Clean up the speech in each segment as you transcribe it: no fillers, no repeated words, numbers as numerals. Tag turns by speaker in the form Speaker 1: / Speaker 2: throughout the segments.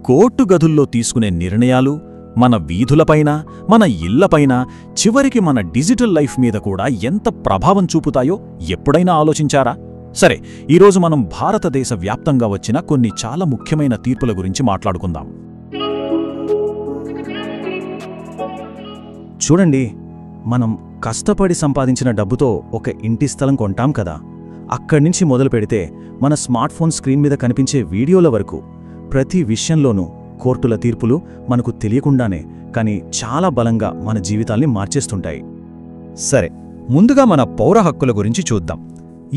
Speaker 1: Court గదుల్లో తీసుకునే నిర్ణయాలు మన వీధులపైన, మన ఇళ్లపైన, చివరికి మన డిజిటల్ లైఫ్ మీద కూడా ఎంత ప్రభావం చూపుతాయో ఎప్పుడైనా ఆలోచించారా? సరే, ఈరోజు మనం భారతదేశ వ్యాప్తంగా వచ్చిన కొన్ని చాలా ముఖ్యమైన తీర్పుల గురించి మాట్లాడుకుందాం.
Speaker 2: చూడండి, మనం కష్టపడి సంపాదించిన డబ్బుతో ఒక ఇంటి స్థలం కొంటాం కదా. అక్కడ్నుంచి మొదలు పెడితే మన స్మార్ట్ ఫోన్ స్క్రీన్ మీద కనిపించే వీడియోల వరకు ప్రతి విషయంలోనూ కోర్టుల తీర్పులు మనకు తెలియకుండానే కానీ చాలా బలంగా మన జీవితాల్ని మార్చేస్తుంటాయి.
Speaker 3: సరే, ముందుగా మన పౌర హక్కుల గురించి చూద్దాం.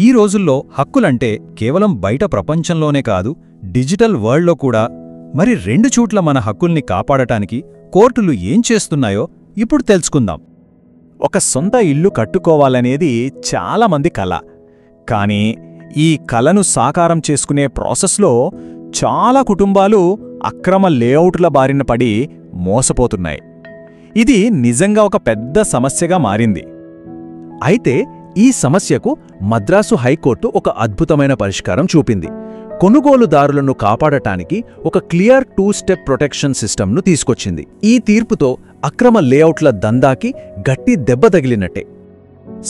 Speaker 3: ఈ రోజుల్లో హక్కులంటే కేవలం బయట ప్రపంచంలోనే కాదు, డిజిటల్ వరల్డ్లో కూడా. మరి రెండు చోట్ల మన హక్కుల్ని కాపాడటానికి కోర్టులు ఏం చేస్తున్నాయో ఇప్పుడు తెలుసుకుందాం.
Speaker 2: ఒక సొంత ఇల్లు కట్టుకోవాలనేది చాలామంది కల. కానీ ఈ కలను సాకారం చేసుకునే ప్రాసెస్లో చాలా కుటుంబాలు అక్రమ లేఅవుట్ల బారిన పడి మోసపోతున్నాయి. ఇది నిజంగా ఒక పెద్ద సమస్యగా మారింది. అయితే ఈ సమస్యకు మద్రాసు హైకోర్టు ఒక అద్భుతమైన పరిష్కారం చూపింది. కొనుగోలుదారులను కాపాడటానికి ఒక క్లియర్ 2-స్టెప్ ప్రొటెక్షన్ సిస్టమ్ను తీసుకొచ్చింది. ఈ తీర్పుతో అక్రమ లేఅవుట్ల దందాకి గట్టి దెబ్బ తగిలినట్టే.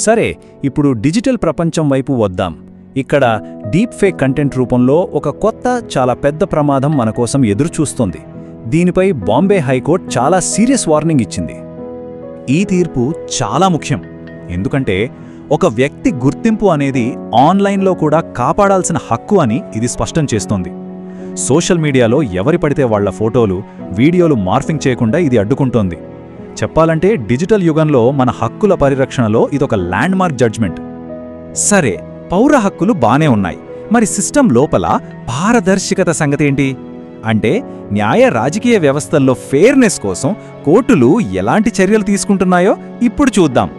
Speaker 2: సరే, ఇప్పుడు డిజిటల్ ప్రపంచం వైపు వద్దాం. ఇక్కడ డీప్ ఫేక్ కంటెంట్ రూపంలో ఒక కొత్త, చాలా పెద్ద ప్రమాదం మన కోసం ఎదురుచూస్తోంది. దీనిపై బాంబే హైకోర్టు చాలా సీరియస్ వార్నింగ్ ఇచ్చింది. ఈ తీర్పు చాలా ముఖ్యం, ఎందుకంటే ఒక వ్యక్తి గుర్తింపు అనేది ఆన్లైన్లో కూడా కాపాడాల్సిన హక్కు అని ఇది స్పష్టం చేస్తోంది. సోషల్ మీడియాలో ఎవరి పడితే వాళ్ల ఫోటోలు, వీడియోలు మార్ఫింగ్ చేయకుండా ఇది అడ్డుకుంటోంది. చెప్పాలంటే డిజిటల్ యుగంలో మన హక్కుల పరిరక్షణలో ఇదొక ల్యాండ్మార్క్ జడ్జ్మెంట్. సరే, పౌర హక్కులు బానే ఉన్నాయి. మరి సిస్టమ్ లోపల పారదర్శకత సంగతేంటి? అంటే న్యాయ రాజకీయ వ్యవస్థల్లో ఫెయిర్నెస్ కోసం కోర్టులు ఎలాంటి చర్యలు తీసుకుంటున్నాయో ఇప్పుడు చూద్దాం.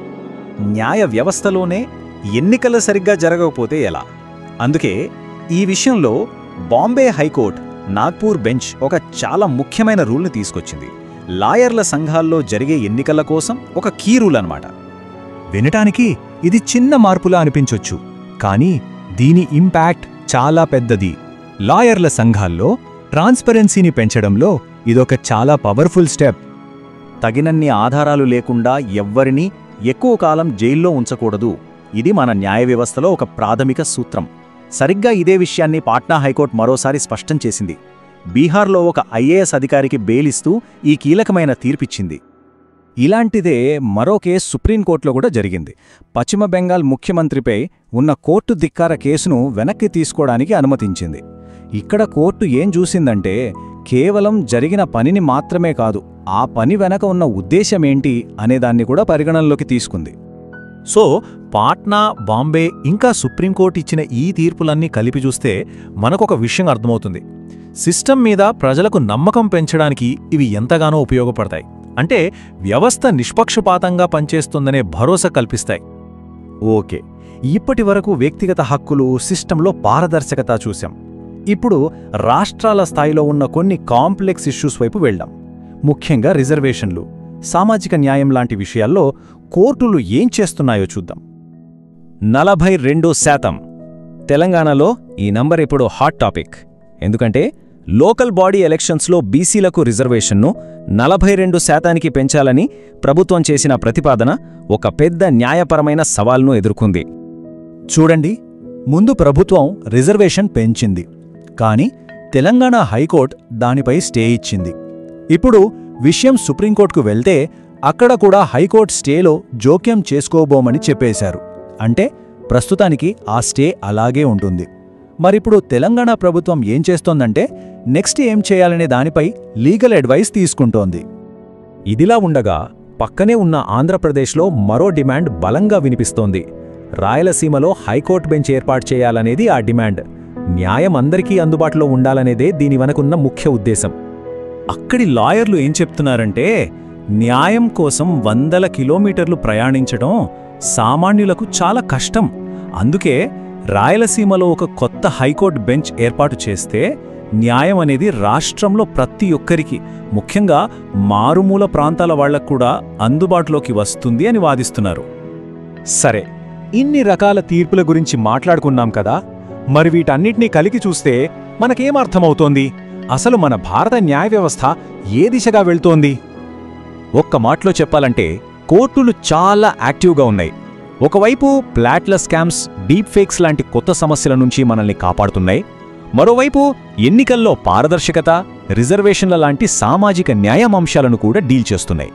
Speaker 2: న్యాయ వ్యవస్థలోనే ఎన్నికలు సరిగ్గా జరగకపోతే ఎలా? అందుకే ఈ విషయంలో బాంబే హైకోర్టు నాగ్పూర్ బెంచ్ ఒక చాలా ముఖ్యమైన రూల్ని తీసుకొచ్చింది. లాయర్ల సంఘాల్లో జరిగే ఎన్నికల కోసం ఒక కీ రూల్ అన్నమాట. వినటానికి ఇది చిన్న మార్పులా అనిపించొచ్చు, కానీ దీని ఇంపాక్ట్ చాలా పెద్దది. లాయర్ల సంఘాల్లో ట్రాన్స్పరెన్సీని పెంచడంలో ఇదొక చాలా పవర్ఫుల్ స్టెప్. తగినన్ని ఆధారాలు లేకుండా ఎవ్వరినీ ఎక్కువ కాలం జైల్లో ఉంచకూడదు. ఇది మన న్యాయ వ్యవస్థలో ఒక ప్రాథమిక సూత్రం. సరిగ్గా ఇదే విషయాన్ని పాట్నా హైకోర్టు మరోసారి స్పష్టం చేసింది. బీహార్లో ఒక ఐఏఎస్ అధికారికి బెయిలిస్తూ ఈ కీలకమైన తీర్పిచ్చింది. ఇలాంటిదే మరో కేసు సుప్రీంకోర్టులో కూడా జరిగింది. పశ్చిమ బెంగాల్ ముఖ్యమంత్రిపై ఉన్న కోర్టు ధిక్కార కేసును వెనక్కి తీసుకోవడానికి అనుమతించింది. ఇక్కడ కోర్టు ఏం చూసిందంటే కేవలం జరిగిన పనిని మాత్రమే కాదు, ఆ పని వెనక ఉన్న ఉద్దేశమేంటి అనేదాన్ని కూడా పరిగణనలోకి తీసుకుంది. సో పాట్నా, బాంబే ఇంకా సుప్రీంకోర్టు ఇచ్చిన ఈ తీర్పులన్నీ కలిపి చూస్తే మనకొక విషయం అర్థమవుతుంది. సిస్టమ్ మీద ప్రజలకు నమ్మకం పెంచడానికి ఇవి ఎంతగానో ఉపయోగపడతాయి. అంటే వ్యవస్థ నిష్పక్షపాతంగా పనిచేస్తుందనే భరోసా కల్పిస్తాయి. ఓకే, ఇప్పటివరకు వ్యక్తిగత హక్కులు, సిస్టంలో పారదర్శకత చూశాం. ఇప్పుడు రాష్ట్రాల స్థాయిలో ఉన్న కొన్ని కాంప్లెక్స్ ఇష్యూస్ వైపు వెళ్దాం. ముఖ్యంగా రిజర్వేషన్లు, సామాజిక న్యాయం లాంటి విషయాల్లో కోర్టులు ఏం చేస్తున్నాయో చూద్దాం. 42%. తెలంగాణలో ఈ నంబర్ ఇప్పుడు హాట్ టాపిక్. ఎందుకంటే లోకల్ బాడీ ఎలక్షన్స్లో బీసీలకు రిజర్వేషన్ను 42%కి పెంచాలని ప్రభుత్వం చేసిన ప్రతిపాదన ఒక పెద్ద న్యాయపరమైన సవాల్ను ఎదుర్కొంది. చూడండి, ముందు ప్రభుత్వం రిజర్వేషన్ పెంచింది, కానీ తెలంగాణ హైకోర్టు దానిపై స్టే ఇచ్చింది. ఇప్పుడు విషయం సుప్రీంకోర్టుకు వెళ్తే అక్కడ కూడా హైకోర్టు స్టేలో జోక్యం చేసుకోబోమని చెప్పేశారు. అంటే ప్రస్తుతానికి ఆ స్టే అలాగే ఉంటుంది. మరిప్పుడు తెలంగాణ ప్రభుత్వం ఏం చేస్తోందంటే నెక్స్ట్ ఏం చేయాలనే దానిపై లీగల్ అడ్వైస్ తీసుకుంటోంది. ఇదిలా ఉండగా పక్కనే ఉన్న ఆంధ్రప్రదేశ్లో మరో డిమాండ్ బలంగా వినిపిస్తోంది. రాయలసీమలో హైకోర్టు బెంచ్ ఏర్పాటు చేయాలనేది ఆ డిమాండ్. న్యాయం అందరికీ అందుబాటులో ఉండాలనేదే దీని వెనకున్న ముఖ్య ఉద్దేశం. అక్కడి లాయర్లు ఏం చెప్తున్నారంటే న్యాయం కోసం 100 కిలోమీటర్లు ప్రయాణించడం సామాన్యులకు చాలా కష్టం. అందుకే రాయలసీమలో ఒక కొత్త హైకోర్టు బెంచ్ ఏర్పాటు చేస్తే న్యాయం అనేది రాష్ట్రంలో ప్రతి ఒక్కరికి, ముఖ్యంగా మారుమూల ప్రాంతాల వాళ్లకు కూడా అందుబాటులోకి వస్తుంది అని వాదిస్తున్నారు. సరే, ఇన్ని రకాల తీర్పుల గురించి మాట్లాడుకున్నాం కదా, మరి వీటన్నిటినీ కలిగి చూస్తే మనకేమర్థమవుతోంది? అసలు మన భారత న్యాయ వ్యవస్థ ఏ దిశగా వెళ్తోంది? ఒక్క మాటలో చెప్పాలంటే కోర్టులు చాలా యాక్టివ్గా ఉన్నాయి. ఒకవైపు ప్లాట్ల స్కామ్స్, డీప్ ఫేక్స్ లాంటి కొత్త సమస్యల నుంచి మనల్ని కాపాడుతున్నాయి. మరోవైపు ఎన్నికల్లో పారదర్శకత, రిజర్వేషన్ల లాంటి సామాజిక న్యాయం అంశాలను కూడా డీల్ చేస్తున్నాయి.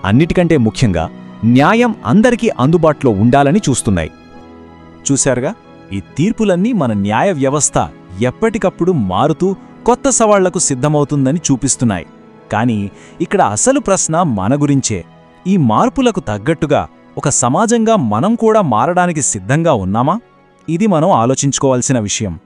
Speaker 2: అన్నిటికంటే ముఖ్యంగా న్యాయం అందరికీ అందుబాటులో ఉండాలని చూస్తున్నాయి.
Speaker 1: చూశారుగా, ఈ తీర్పులన్నీ మన న్యాయ వ్యవస్థ ఎప్పటికప్పుడు మారుతూ కొత్త సవాళ్లకు సిద్ధమవుతుందని చూపిస్తున్నాయి. కానీ ఇక్కడ అసలు ప్రశ్న మన గురించే. ఈ మార్పులకు తగ్గట్టుగా ఒక సమాజంగా మనం కూడా మారడానికి సిద్ధంగా ఉన్నామా? ఇది మనం ఆలోచించుకోవాల్సిన విషయం.